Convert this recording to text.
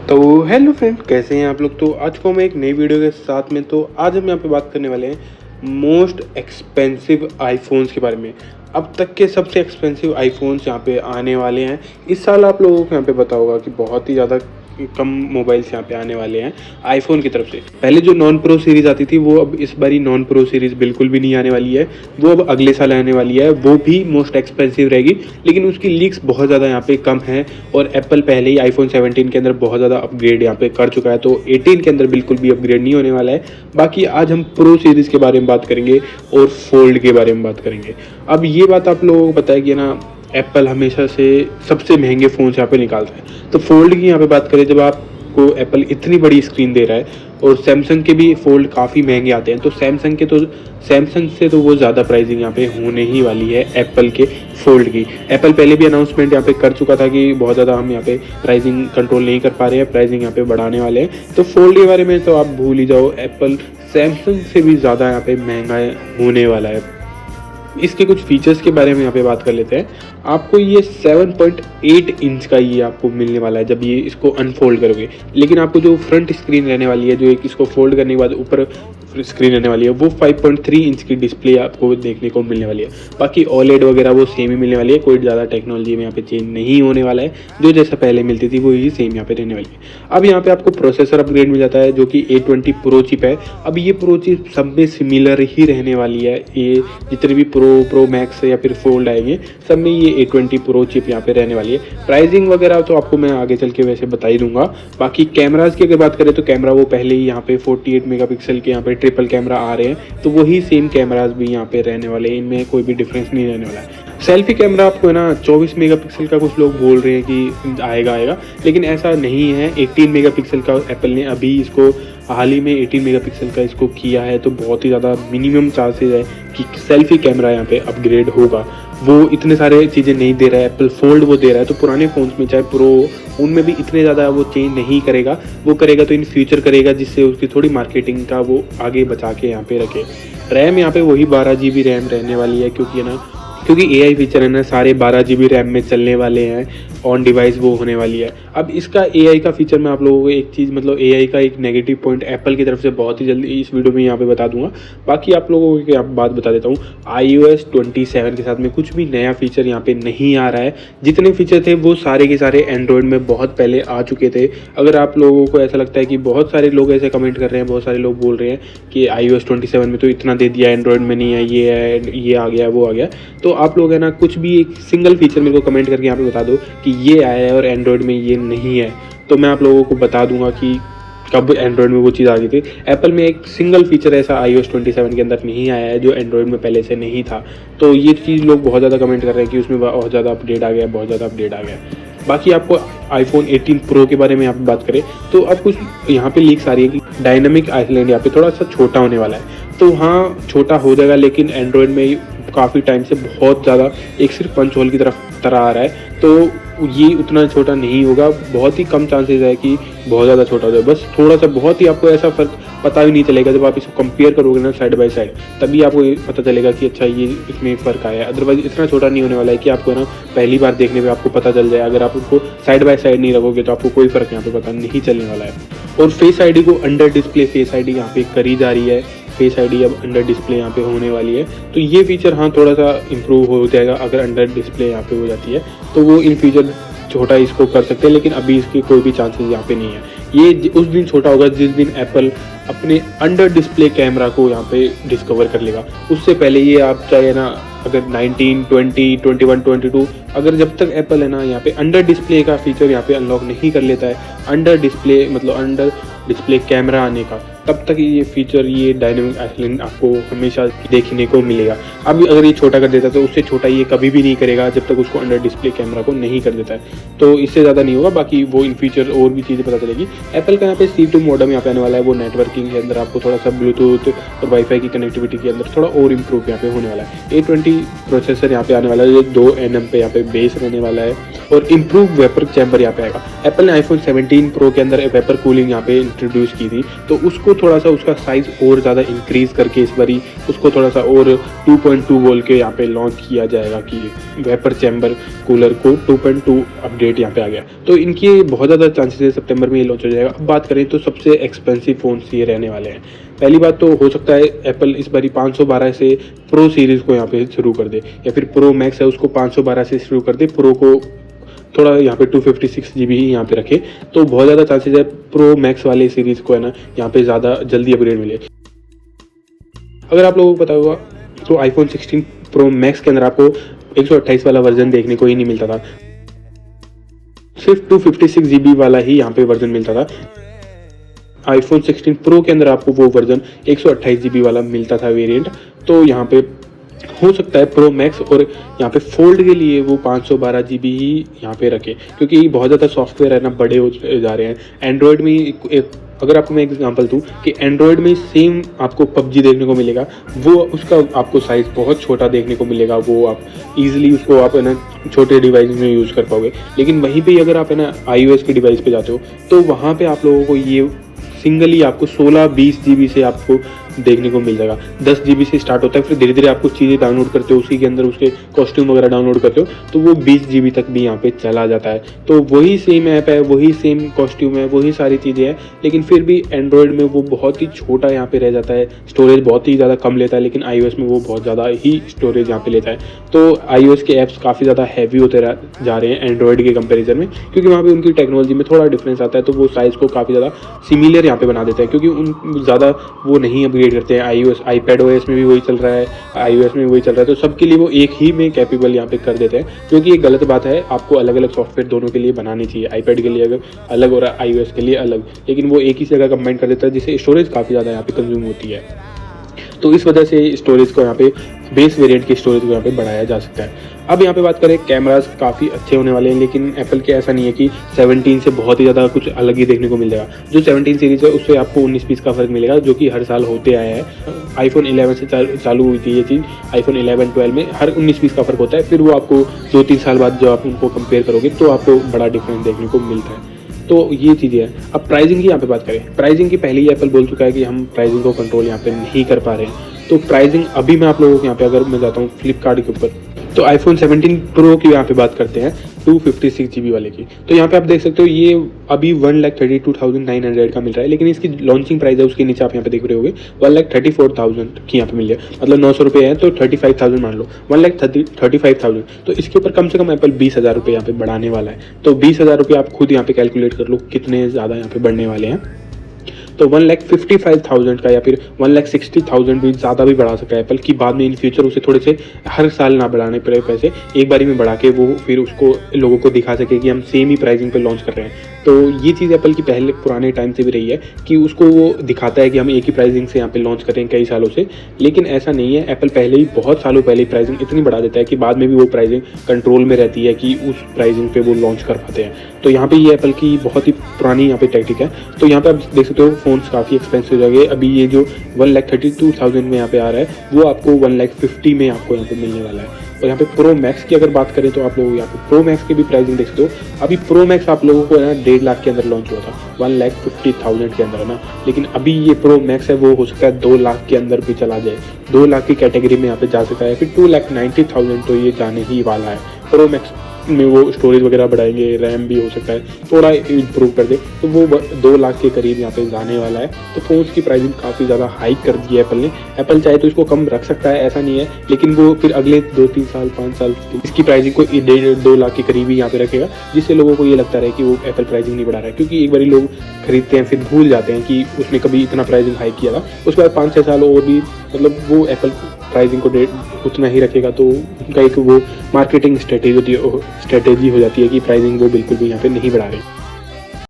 तो hello friend, कैसे हैं आप लोग। तो आज को हम एक नई वीडियो के साथ में। तो आज हम यहाँ पे बात करने वाले हैं मोस्ट एक्सपेंसिव आईफोन्स के बारे में। अब तक के सबसे एक्सपेंसिव आईफोन्स यहाँ पे आने वाले हैं इस साल। आप लोगों को यहाँ पे पता होगा कि बहुत ही ज़्यादा कम मोबाइल्स यहाँ पे आने वाले हैं आईफोन की तरफ से। पहले जो नॉन प्रो सीरीज़ आती थी वो अब इस बारी नॉन प्रो सीरीज़ बिल्कुल भी नहीं आने वाली है, वो अब अगले साल आने वाली है। वो भी मोस्ट एक्सपेंसिव रहेगी, लेकिन उसकी लीक्स बहुत ज़्यादा यहाँ पे कम है। और एप्पल पहले ही आईफोन 17 के अंदर बहुत ज़्यादा अपग्रेड यहाँ पे कर चुका है, तो 18 के अंदर बिल्कुल भी अपग्रेड नहीं होने वाला है। बाकी आज हम प्रो सीरीज़ के बारे में बात करेंगे और फोल्ड के बारे में बात करेंगे। अब ये बात आप लोगों को पता है कि ना, एप्पल हमेशा से सबसे महंगे फ़ोन यहाँ पे निकालता है। तो फोल्ड की यहाँ पे बात करें, जब आपको एप्पल इतनी बड़ी स्क्रीन दे रहा है, और सैमसंग के भी फोल्ड काफ़ी महंगे आते हैं, तो सैमसंग से तो वो ज़्यादा प्राइसिंग यहाँ पे होने ही वाली है एप्पल के फोल्ड की। एप्पल पहले भी अनाउंसमेंट यहाँ पे कर चुका था कि बहुत ज़्यादा हम यहाँ पे प्राइसिंग कंट्रोल नहीं कर पा रहे हैं, प्राइसिंग यहाँ पे बढ़ाने वाले हैं। तो फोल्ड के बारे में तो आप भूल ही जाओ, एप्पल सैमसंग से भी ज़्यादा यहाँ पे महंगा होने वाला है। इसके कुछ फीचर्स के बारे में यहाँ पे बात कर लेते हैं। आपको ये 7.8 इंच का ये आपको मिलने वाला है जब ये इसको अनफोल्ड करोगे। लेकिन आपको जो फ्रंट स्क्रीन रहने वाली है, जो एक इसको फोल्ड करने के बाद ऊपर स्क्रीन रहने वाली है, वो 5.3 इंच की डिस्प्ले आपको देखने को मिलने वाली है। बाकी OLED वगैरह वो सेम ही मिलने वाली है, कोई ज़्यादा टेक्नोलॉजी में यहाँ पे चेंज नहीं होने वाला है। जो जैसा पहले मिलती थी वो ही सेम यहाँ पे रहने वाली है। अब यहाँ पे आपको प्रोसेसर अपग्रेड मिल जाता है, जो कि A20 प्रो चिप है। अब ये प्रो चिप सब में सिमिलर ही रहने वाली है। ये जितने भी प्रो मैक्स या फिर फोल्ड आएंगे, सब में ये A20 प्रो चिप यहाँ पे रहने वाली है। प्राइसिंग वगैरह तो आपको मैं आगे चल के वैसे बता ही दूंगा। बाकी कैमराज की अगर बात करें तो कैमरा वो पहले ही यहाँ पे 48 मेगापिक्सल के यहाँ पे ट्रिपल कैमरा आ रहे हैं, तो वही सेम कैमराज भी यहाँ पे रहने वाले हैं। इनमें कोई भी डिफरेंस नहीं रहने वाला है। सेल्फी कैमरा आपको है ना 24 मेगापिक्सल का कुछ लोग बोल रहे हैं कि आएगा, लेकिन ऐसा नहीं है। 18 मेगापिक्सल का एप्पल ने अभी इसको हाल ही में 18 मेगापिक्सल का इसको किया है, तो बहुत ही ज़्यादा मिनिमम चांसेस है कि सेल्फी कैमरा यहाँ पे अपग्रेड होगा। वो इतने सारे चीज़ें नहीं दे रहा है एप्पल, फोल्ड वो दे रहा है। तो पुराने फ़ोन्स में चाहे प्रो, उनमें भी इतने ज़्यादा वो चेंज नहीं करेगा। वो करेगा तो इन फ्यूचर करेगा, जिससे उसकी थोड़ी मार्केटिंग का वो आगे बचा के यहाँ पे रखे। रैम यहाँ पे वही 12 GB रैम रहने वाली है, क्योंकि AI फीचर है ना, सारे 12 GB रैम में चलने वाले हैं। ऑन डिवाइस वो होने वाली है। अब इसका AI का फीचर मैं आप लोगों को एक चीज़, मतलब AI का एक नेगेटिव पॉइंट एप्पल की तरफ से बहुत ही जल्दी इस वीडियो में यहाँ पे बता दूंगा। बाकी आप लोगों को एक बात बता देता हूँ, iOS 27 के साथ में कुछ भी नया फीचर यहाँ पे नहीं आ रहा है। जितने फीचर थे वो सारे के सारे एंड्रॉयड में बहुत पहले आ चुके थे। अगर आप लोगों को ऐसा लगता है कि बहुत सारे लोग ऐसे कमेंट कर रहे हैं, बहुत सारे लोग बोल रहे हैं कि iOS 27 में तो इतना दे दिया, एंड्रॉयड में नहीं है, ये आ गया, वो आ गया, तो आप लोग है ना, कुछ भी एक सिंगल फीचर मेरे को कमेंट करके यहाँ पे बता दो कि ये आया है और एंड्रॉयड में ये नहीं है, तो मैं आप लोगों को बता दूंगा कि कब एंड्रॉयड में वो चीज़ आ गई थी। एप्पल में एक सिंगल फीचर ऐसा iOS 27 के अंदर नहीं आया है जो एंड्रॉयड में पहले से नहीं था। तो ये चीज़ लोग बहुत ज़्यादा कमेंट कर रहे हैं कि उसमें बहुत ज़्यादा अपडेट आ गया, बहुत ज़्यादा अपडेट आ गया। बाकी आपको आईफोन 18 प्रो के बारे में यहाँ पे बात करें तो अब कुछ यहाँ पे लीक्स आ रही है कि डायनामिक आइसलैंड यहाँ पे थोड़ा सा छोटा होने वाला है। तो हाँ, छोटा हो जाएगा, लेकिन एंड्रॉयड में काफ़ी टाइम से बहुत ज़्यादा एक सिर्फ पंच होल की तरह आ रहा है, तो ये उतना छोटा नहीं होगा। बहुत ही कम चांसेस है कि बहुत ज़्यादा छोटा हो जाए। बस थोड़ा सा, बहुत ही आपको ऐसा फ़र्क पता भी नहीं चलेगा। जब आप इसको कंपेयर करोगे ना साइड बाय साइड, तभी आपको पता चलेगा कि अच्छा ये इसमें फ़र्क आया है। अदरवाइज इतना छोटा नहीं होने वाला है कि आपको ना पहली बार देखने पे आपको पता चल जाए। अगर आप उसको साइड बाय साइड नहीं रखोगे तो आपको कोई फ़र्क यहाँ पे पता नहीं चलने वाला है। और फेस ID को अंडर डिस्प्ले फेस ID यहाँ पे करी जा रही है। फेस ID अब अंडर डिस्प्ले यहाँ पे होने वाली है, तो ये फीचर हाँ थोड़ा सा इम्प्रूव हो जाएगा। अगर अंडर डिस्प्ले यहाँ पे हो जाती है तो वो इन फ्यूचर छोटा इसको कर सकते हैं, लेकिन अभी इसकी कोई भी चांसेस यहाँ पे नहीं है। ये उस दिन छोटा होगा जिस दिन एप्पल अपने अंडर डिस्प्ले कैमरा को यहाँ पे डिस्कवर कर लेगा। उससे पहले ये आप चाहे ना, अगर 19, 20, 21, 22, अगर जब तक एप्पल है ना यहाँ पे अंडर डिस्प्ले का फीचर यहाँ पे अनलॉक नहीं कर लेता है, अंडर डिस्प्ले मतलब अंडर डिस्प्ले कैमरा आने का, तब तक ये फीचर, ये डायनामिक आइसलैंड आपको हमेशा देखने को मिलेगा। अब अगर ये छोटा कर देता है तो उससे छोटा ये कभी भी नहीं करेगा जब तक उसको अंडर डिस्प्ले कैमरा को नहीं कर देता है, तो इससे ज़्यादा नहीं होगा। बाकी वो इन फ्यूचर और भी चीज़ें पता चलेगी। एप्पल का यहाँ पे C2 मॉडम यहाँ पे आने वाला है, वो नेटवर्किंग के अंदर आपको थोड़ा सा ब्लूटूथ और वाईफाई की कनेक्टिविटी के अंदर थोड़ा और इम्प्रूव यहाँ पे होने वाला है। A20 प्रोसेसर यहाँ पे आने वाला है, जो 2 nm पे यहाँ पे बेस रहने वाला है, और इम्प्रूव वेपर चैम्बर यहाँ पे आएगा। एप्पल ने iPhone 17 प्रो के अंदर वेपर कूलिंग यहाँ पे इंट्रोड्यूस की थी, तो उसको थोड़ा सा उसका साइज़ और ज़्यादा इंक्रीज़ करके इस बारी उसको थोड़ा सा और 2.2 बोल के यहाँ पे लॉन्च किया जाएगा कि वेपर चैम्बर कूलर को 2.2 अपडेट यहाँ पे आ गया। तो इनकी बहुत ज़्यादा चांसेस है सितंबर में ये लॉन्च हो जाएगा। अब बात करें तो सबसे एक्सपेंसिव फ़ोन्स ये रहने वाले हैं। पहली बात तो हो सकता है एप्पल इस बारी 512 से प्रो सीरीज़ को यहाँ पे शुरू कर दे, या फिर प्रो मैक्स है उसको 512 से शुरू कर दे, प्रो को थोड़ा यहाँ पे 256 GB ही यहाँ पे रखे। तो बहुत ज़्यादा चांसेस है प्रो मैक्स वाले सीरीज़ को है ना यहाँ पे ज़्यादा जल्दी अपग्रेड मिले। अगर आप लोगों को पता होगा तो आईफोन 16 प्रो मैक्स के अंदर आपको 128 वाला वर्जन देखने को ही नहीं मिलता था, सिर्फ 256 GB वाला ही यहाँ पे वर्जन मिलता था। आईफोन 16 प्रो के अंदर आपको वो वर्जन 128 GB वाला मिलता था वेरिएंट। तो यहाँ पे हो सकता है प्रो मैक्स और यहाँ पे फोल्ड के लिए वो 512 GB ही यहाँ पे रखे, क्योंकि बहुत ज़्यादा सॉफ्टवेयर है ना बड़े हो जा रहे हैं। एंड्रॉयड में अगर आपको मैं एग्जांपल दूँ कि एंड्रॉयड में सेम आपको पबजी देखने को मिलेगा, वो उसका आपको साइज़ बहुत छोटा देखने को मिलेगा, वो आप ईजिली उसको आप है ना छोटे डिवाइस में यूज़ कर पाओगे। लेकिन वहीं पे अगर आप है ना iOS के डिवाइस पे जाते हो तो वहाँ पे आप लोगों को ये सिंगली आपको 16-20 GB से आपको देखने को मिल जाएगा। 10 GB से स्टार्ट होता है, फिर धीरे धीरे आपको चीज़ें डाउनलोड करते हो, उसी के अंदर उसके कॉस्ट्यूम वगैरह डाउनलोड करते हो तो वो 20 GB तक भी यहाँ पे चला जाता है। तो वही सेम ऐप है, वही सेम कॉस्ट्यूम है, वही सारी चीज़ें हैं, लेकिन फिर भी एंड्रॉयड में वो बहुत ही छोटा यहाँ पे रह जाता है, स्टोरेज बहुत ही ज़्यादा कम लेता है, लेकिन iOS में वो बहुत ज़्यादा ही स्टोरेज यहाँ पे लेता है। तो iOS के ऐप्स काफ़ी ज़्यादा हैवी होते जा रहे हैं एंड्रॉयड के कंपेरिजन में, क्योंकि वहाँ पे उनकी टेक्नोलॉजी में थोड़ा डिफरेंस आता है, तो वो साइज़ को काफ़ी ज़्यादा सिमिलर यहाँ पे बना देते हैं, क्योंकि उन ज़्यादा वो नहीं अपग्रेड करते हैं। iPadOS में भी वही चल रहा है, iOS में भी वही चल रहा है, तो सबके लिए वो एक ही में कैपेबल यहाँ पे कर देते हैं, जो कि ये गलत बात है। आपको अलग अलग सॉफ्टवेयर दोनों के लिए बनानी चाहिए, iPad के लिए अगर अलग और iOS के लिए अलग, लेकिन वो एक ही जगह कंबाइन कर देता है, जिससे स्टोरेज काफ़ी ज़्यादा यहाँ पे कंज्यूम होती है। तो इस वजह से स्टोरेज को यहाँ पे बेस वेरिएंट की स्टोरेज को यहाँ पे बढ़ाया जा सकता है। अब यहाँ पे बात करें, कैमरास काफ़ी अच्छे होने वाले हैं, लेकिन एप्पल के ऐसा नहीं है कि 17 से बहुत ही ज़्यादा कुछ अलग ही देखने को मिल जाएगा। जो 17 सीरीज़ है उससे आपको 19 पीस का फ़र्क मिलेगा, जो कि हर साल होते आया है। आईफोन 11 से चालू हुई थी ये चीज़, आईफोन 11, 12 में हर 19 पीस का फ़र्क होता है। फिर वो आपको 2-3 साल बाद जब आप उनको कंपेयर करोगे तो आपको बड़ा डिफरेंस देखने को मिलता है। तो ये चीज़ें हैं। अब प्राइसिंग की यहाँ पे बात करें, प्राइसिंग की पहले ही एप्पल बोल चुका है कि हम प्राइसिंग को कंट्रोल यहाँ पे नहीं कर पा रहे हैं। तो प्राइसिंग अभी मैं आप लोगों को यहाँ पे अगर मैं जाता हूँ फ्लिपकार्ट के ऊपर, तो आईफोन 17 प्रो की यहाँ पे बात करते हैं 256 GB वाले की, तो यहाँ पे आप देख सकते हो ये अभी 1,32,900 का मिल रहा है, लेकिन इसकी लॉन्चिंग प्राइस है उसके नीचे आप यहाँ पे देख रहे होगे 1,34,000 की यहाँ पे मिल रहा है, मतलब 900 रुपये है तो 35,000 मान लो, 1,35,000। तो इसके ऊपर कम से कम एप्पल 20,000 रुपये यहाँ पे बढ़ाने वाला है। तो 20,000 रुपये आप खुद यहाँ पे कैलकुलेट कर लो कितने ज़्यादा यहाँ पे बढ़ने वाले हैं। तो 1,55,000 का या फिर 1,60,000 भी ज़्यादा भी बढ़ा सकता है एप्पल, की बाद में इन फ्यूचर उसे थोड़े से हर साल ना बढ़ाने पड़े पैसे, एक बारी में बढ़ा के वो फिर उसको लोगों को दिखा सके कि हम सेम ही प्राइसिंग पे लॉन्च कर रहे हैं। तो ये चीज़ एप्पल की पहले पुराने टाइम से भी रही है कि उसको वो दिखाता है कि हम एक ही प्राइसिंग से यहाँ पे लॉन्च कर रहे हैं कई सालों से, लेकिन ऐसा नहीं है। एप्पल पहले ही बहुत सालों पहले ही प्राइसिंग इतनी बढ़ा देता है कि बाद में भी वो प्राइसिंग कंट्रोल में रहती है कि उस प्राइसिंग पे वो लॉन्च कर पाते हैं। तो यहाँ पे ये एप्पल की बहुत ही पुरानी यहाँ पे टैक्टिक है। तो यहाँ पे आप देख सकते हो फ़ोन्स काफ़ी एक्सपेंसिव हो जाएंगे। अभी ये जो 1,32,000 में यहाँ पे आ रहा है वो आपको 1,50,000 में आपको यहाँ पे मिलने वाला है। और यहाँ पे प्रो मैक्स की अगर बात करें तो आप लोग यहाँ पे प्रो मैक्स की भी प्राइसिंग देख सकते हो। अभी प्रो मैक्स आप लोगों को है ना 1.5 लाख के अंदर लॉन्च हुआ था, 1,50,000 के अंदर है ना, लेकिन अभी ये प्रो मैक्स है वो हो सकता है 2 लाख के अंदर भी चला जाए, 2 लाख की कैटेगरी में यहाँ पे जा सकता है। फिर 2,90,000 तो ये जाने ही वाला है। प्रो मैक्स में वो स्टोरेज वगैरह बढ़ाएंगे, रैम भी हो सकता है थोड़ा इम्प्रूव कर दे, तो वो 2 लाख के करीब यहाँ पे जाने वाला है। तो फ़ोन्स की प्राइसिंग काफ़ी ज़्यादा हाइक कर दी है एप्पल ने। एप्पल चाहे तो इसको कम रख सकता है, ऐसा नहीं है, लेकिन वो फिर अगले 2-3 साल 5 साल इसकी प्राइसिंग को 1.5-2 लाख के करीब ही यहाँ पे रखेगा, जिससे लोगों को ये लगता रहे कि वो एप्पल प्राइसिंग नहीं बढ़ा रहा है। क्योंकि एक बार लोग खरीदते हैं फिर भूल जाते हैं कि उसने कभी इतना प्राइसिंग हाइक किया था, उसके बाद 5-6 साल और भी मतलब वो एप्पल प्राइसिंग को उतना ही रखेगा। तो उनका एक वो मार्केटिंग स्ट्रेटेजी हो जाती है कि प्राइसिंग वो बिल्कुल भी यहाँ पे नहीं बढ़ा रहे।